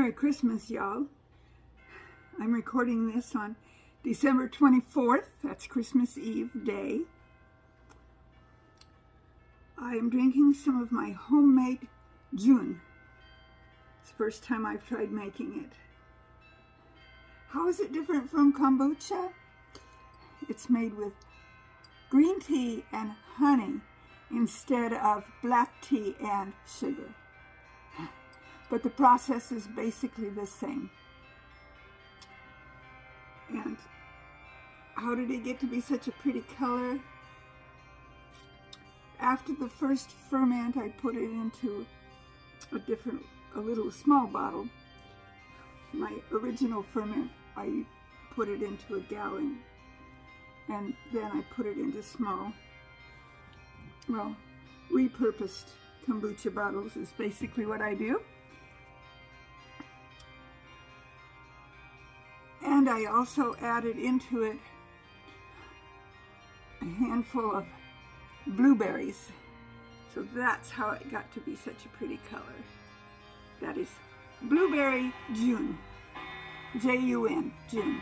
Merry Christmas, y'all. I'm recording this on December 24th. That's Christmas Eve day. I am drinking some of my homemade Jun. It's the first time I've tried making it. How is it different from kombucha? It's made with green tea and honey instead of black tea and sugar. But the process is basically the same. And how did it get to be such a pretty color? After the first ferment, I put it into a little small bottle. My original ferment, I put it into a gallon. And then I put it into small, repurposed kombucha bottles is basically what I do. And I also added into it a handful of blueberries. So that's how it got to be such a pretty color. That is blueberry Jun. J-U-N, Jun.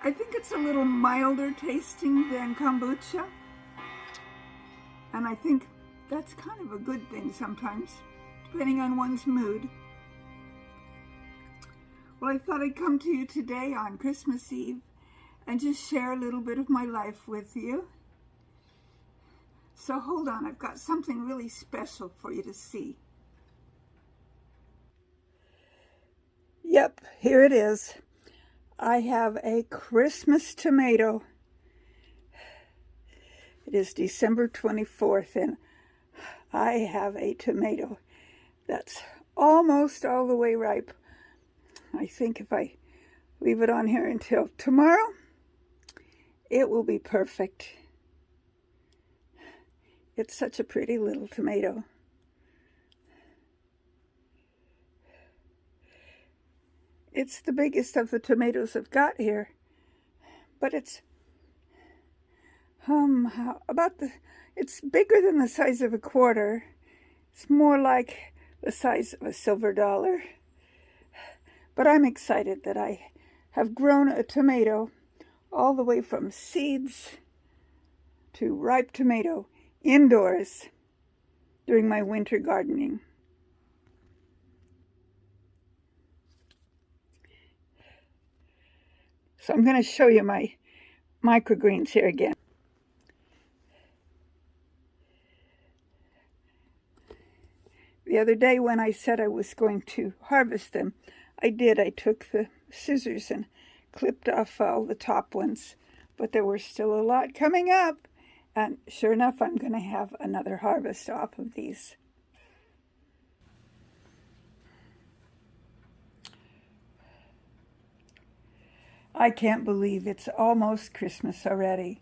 I think it's a little milder tasting than kombucha. And I think that's kind of a good thing sometimes, depending on one's mood. Well, I thought I'd come to you today on Christmas Eve and just share a little bit of my life with you. So hold on, I've got something really special for you to see. Yep, here it is. I have a Christmas tomato. It is December 24th, and I have a tomato that's almost all the way ripe. I think if I leave it on here until tomorrow, it will be perfect. It's such a pretty little tomato. It's the biggest of the tomatoes I've got here, but it's it's bigger than the size of a quarter. It's more like the size of a silver dollar. But I'm excited that I have grown a tomato all the way from seeds to ripe tomato indoors during my winter gardening. So I'm going to show you my microgreens here again. The other day when I said I was going to harvest them, I did. I took the scissors and clipped off all the top ones, but there were still a lot coming up. And sure enough, I'm going to have another harvest off of these. I can't believe it's almost Christmas already.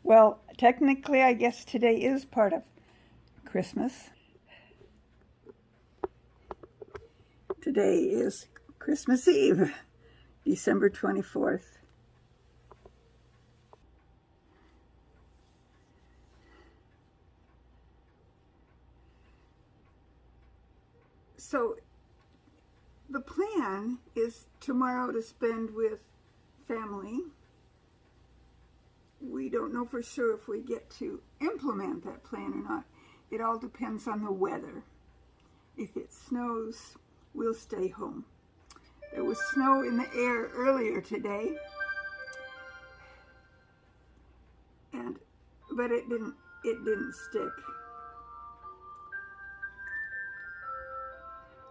Well, technically, I guess today is part of Christmas. Today is Christmas Eve, December 24th. So the plan is tomorrow to spend with family. We don't know for sure if we get to implement that plan or not. It all depends on the weather. If it snows, we'll stay home. There was snow in the air earlier today, but it didn't stick.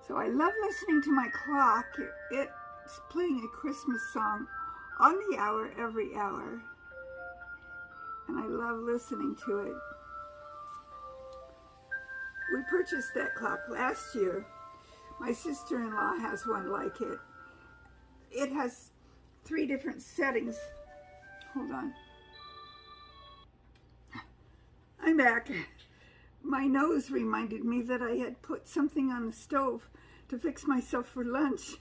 So I love listening to my clock. It's playing a Christmas song on the hour every hour, and I love listening to it. We purchased that clock last year. My sister-in-law has one like it. It has 3 different settings. Hold on. I'm back. My nose reminded me that I had put something on the stove to fix myself for lunch,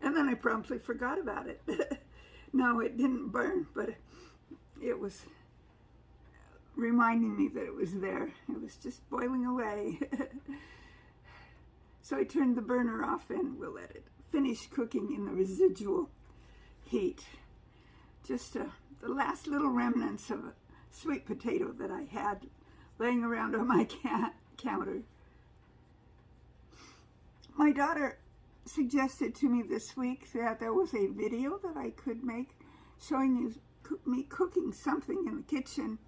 and then I promptly forgot about it. No, it didn't burn, but it was reminding me that it was there. It was just boiling away. So I turned the burner off and we'll let it finish cooking in the residual heat. Just the last little remnants of a sweet potato that I had laying around on my counter. My daughter suggested to me this week that there was a video that I could make showing you me cooking something in the kitchen.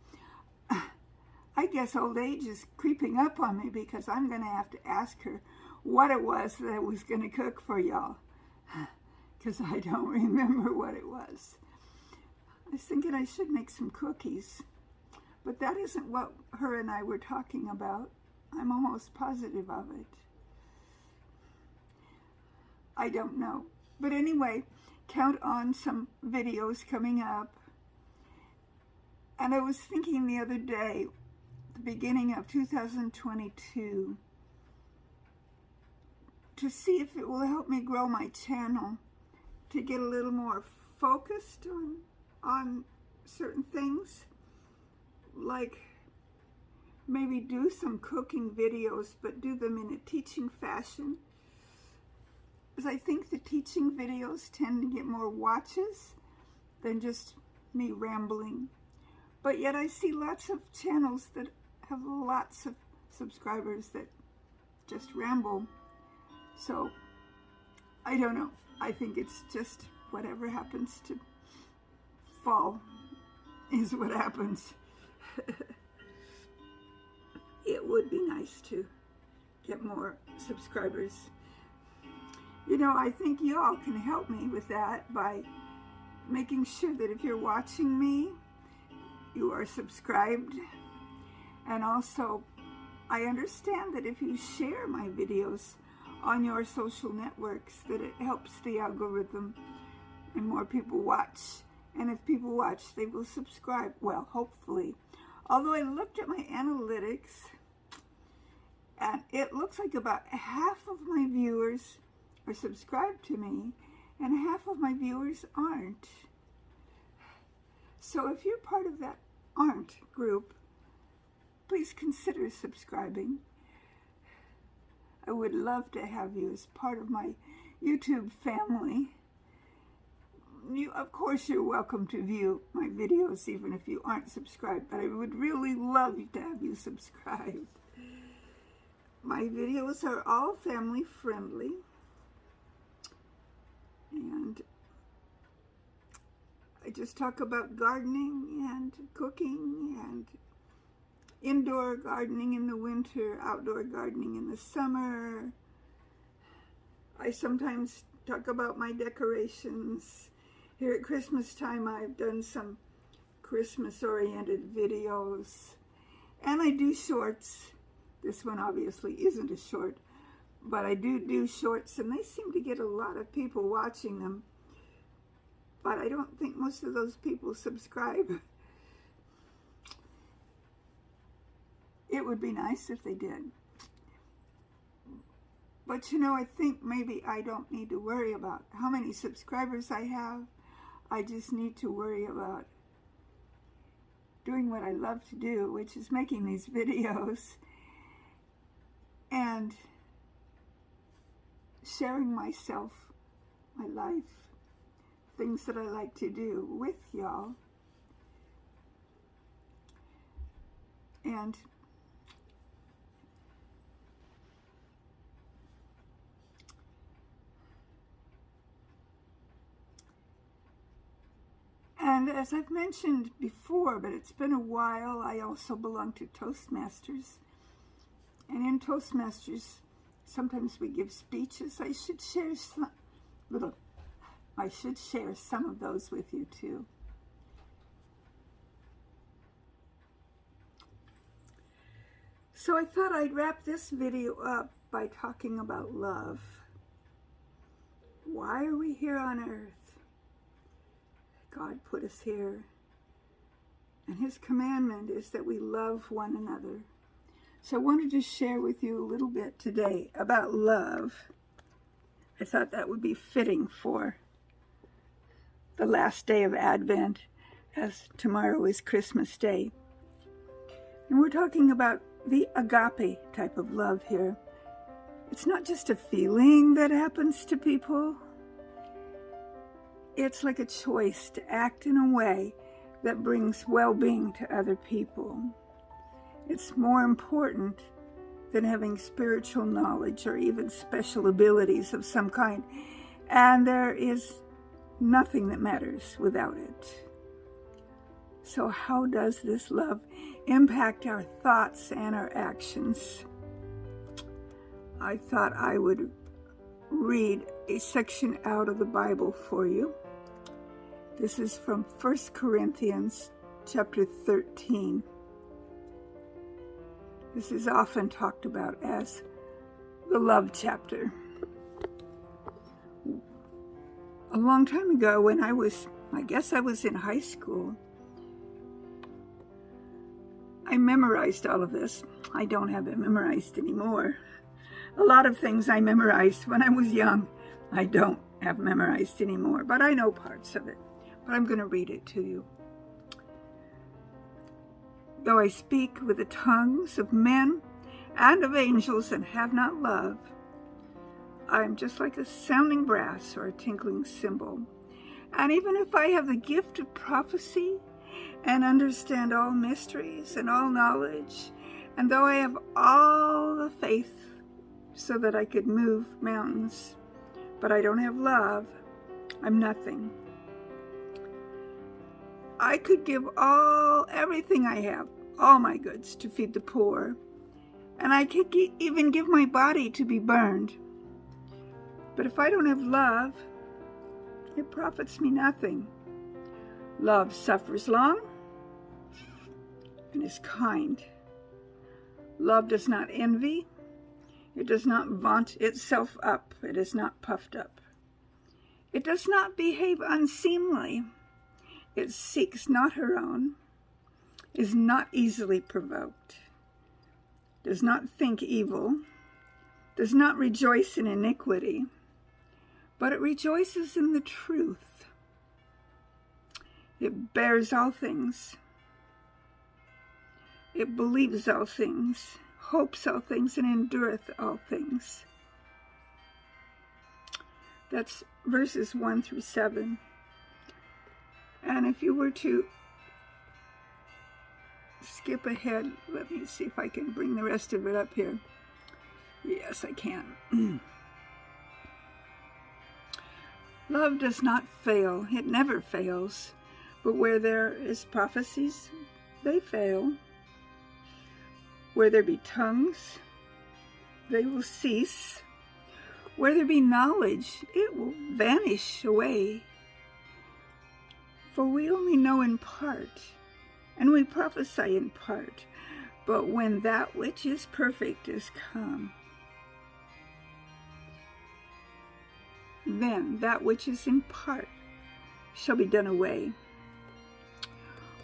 I guess old age is creeping up on me because I'm going to have to ask her what it was that I was going to cook for y'all, because I don't remember what it was. I was thinking I should make some cookies, but that isn't what her and I were talking about. I'm almost positive of it. I don't know. But anyway, count on some videos coming up. And I was thinking the other day, the beginning of 2022, to see if it will help me grow my channel, to get a little more focused on certain things, like maybe do some cooking videos, but do them in a teaching fashion. Because I think the teaching videos tend to get more watches than just me rambling. But yet I see lots of channels that have lots of subscribers that just ramble. So, I don't know. I think it's just whatever happens to fall is what happens. It would be nice to get more subscribers. You know, I think you all can help me with that by making sure that if you're watching me, you are subscribed. And also, I understand that if you share my videos on your social networks, that it helps the algorithm and more people watch. And if people watch, they will subscribe. Well, hopefully. Although I looked at my analytics, and it looks like about half of my viewers are subscribed to me, and half of my viewers aren't. So if you're part of that aren't group, please consider subscribing. I would love to have you as part of my YouTube family. Of course, you're welcome to view my videos even if you aren't subscribed, but I would really love to have you subscribed. My videos are all family friendly, and I just talk about gardening and cooking and indoor gardening in the winter, outdoor gardening in the summer. I sometimes talk about my decorations. Here at Christmas time, I've done some Christmas-oriented videos. And I do shorts. This one obviously isn't a short, but I do shorts, and they seem to get a lot of people watching them. But I don't think most of those people subscribe. It would be nice if they did. But you know, I think maybe I don't need to worry about how many subscribers I have. I just need to worry about doing what I love to do, which is making these videos and sharing myself, my life, things that I like to do with y'all. And as I've mentioned before, but it's been a while, I also belong to Toastmasters. And in Toastmasters, sometimes we give speeches. I should share some of those with you too. So I thought I'd wrap this video up by talking about love. Why are we here on earth? God put us here, and His commandment is that we love one another. So I wanted to share with you a little bit today about love. I thought that would be fitting for the last day of Advent, as tomorrow is Christmas Day. And we're talking about the agape type of love here. It's not just a feeling that happens to people. It's like a choice to act in a way that brings well-being to other people. It's more important than having spiritual knowledge or even special abilities of some kind. And there is nothing that matters without it. So how does this love impact our thoughts and our actions? I thought I would read a section out of the Bible for you. This is from 1 Corinthians chapter 13. This is often talked about as the love chapter. A long time ago, when I guess I was in high school, I memorized all of this. I don't have it memorized anymore. A lot of things I memorized when I was young, I don't have memorized anymore, but I know parts of it. But I'm going to read it to you. Though I speak with the tongues of men and of angels and have not love, I am just like a sounding brass or a tinkling cymbal. And even if I have the gift of prophecy and understand all mysteries and all knowledge, and though I have all the faith so that I could move mountains, but I don't have love, I'm nothing. I could give everything I have, all my goods, to feed the poor, and I could even give my body to be burned. But if I don't have love, it profits me nothing. Love suffers long and is kind. Love does not envy. It does not vaunt itself up. It is not puffed up. It does not behave unseemly. It seeks not her own, is not easily provoked, does not think evil, does not rejoice in iniquity, but it rejoices in the truth. It bears all things. It believes all things, hopes all things, and endureth all things. That's verses 1 through 7. And if you were to skip ahead, let me see if I can bring the rest of it up here. Yes, I can. Love does not fail. It never fails. But where there is prophecies, they fail. Where there be tongues, they will cease. Where there be knowledge, it will vanish away. For we only know in part, and we prophesy in part. But when that which is perfect is come, then that which is in part shall be done away.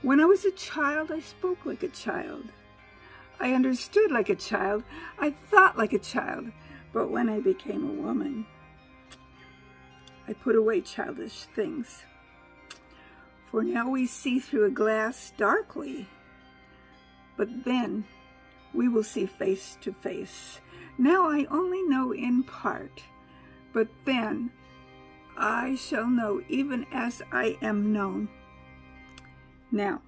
When I was a child, I spoke like a child. I understood like a child. I thought like a child. But when I became a woman, I put away childish things. For now we see through a glass darkly, but then we will see face to face. Now I only know in part, but then I shall know even as I am known. Now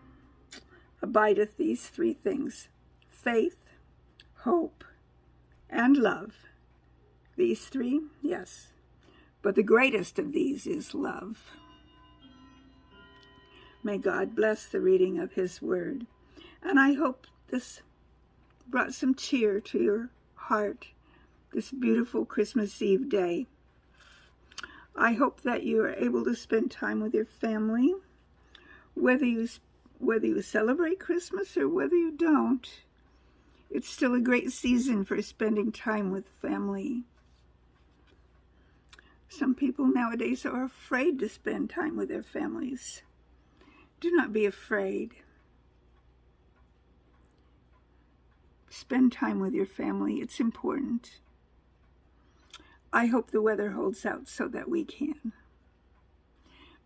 abideth these three things: faith, hope, and love. These three, yes, but the greatest of these is love. May God bless the reading of his word. And I hope this brought some cheer to your heart this beautiful Christmas Eve day. I hope that you are able to spend time with your family, whether you celebrate Christmas or whether you don't. It's still a great season for spending time with family. Some people nowadays are afraid to spend time with their families. Do not be afraid. Spend time with your family. It's important. I hope the weather holds out so that we can.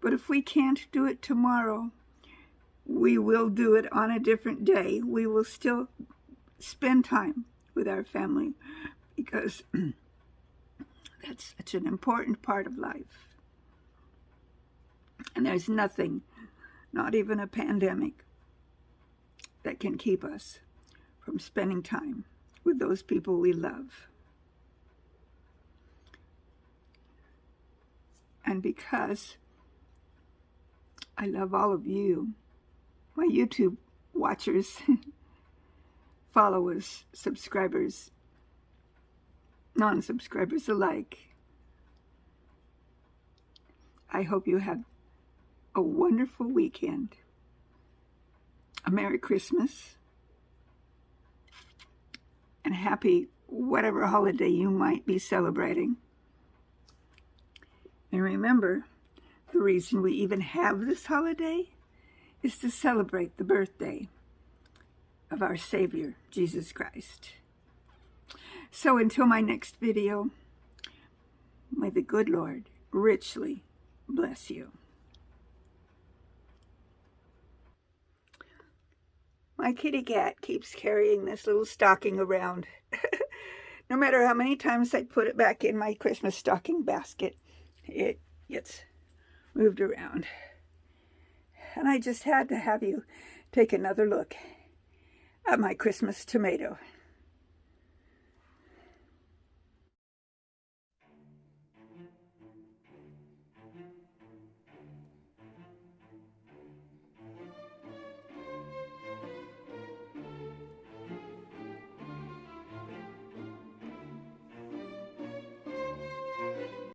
But if we can't do it tomorrow, we will do it on a different day. We will still spend time with our family because that's such an important part of life. And there's nothing, not even a pandemic, that can keep us from spending time with those people we love. And because I love all of you, my YouTube watchers, followers, subscribers, non-subscribers alike, I hope you have a wonderful weekend, a Merry Christmas, and happy whatever holiday you might be celebrating. And remember, the reason we even have this holiday is to celebrate the birthday of our Savior, Jesus Christ. So until my next video, may the good Lord richly bless you. My kitty cat keeps carrying this little stocking around. No matter how many times I put it back in my Christmas stocking basket, it gets moved around. And I just had to have you take another look at my Christmas tomato.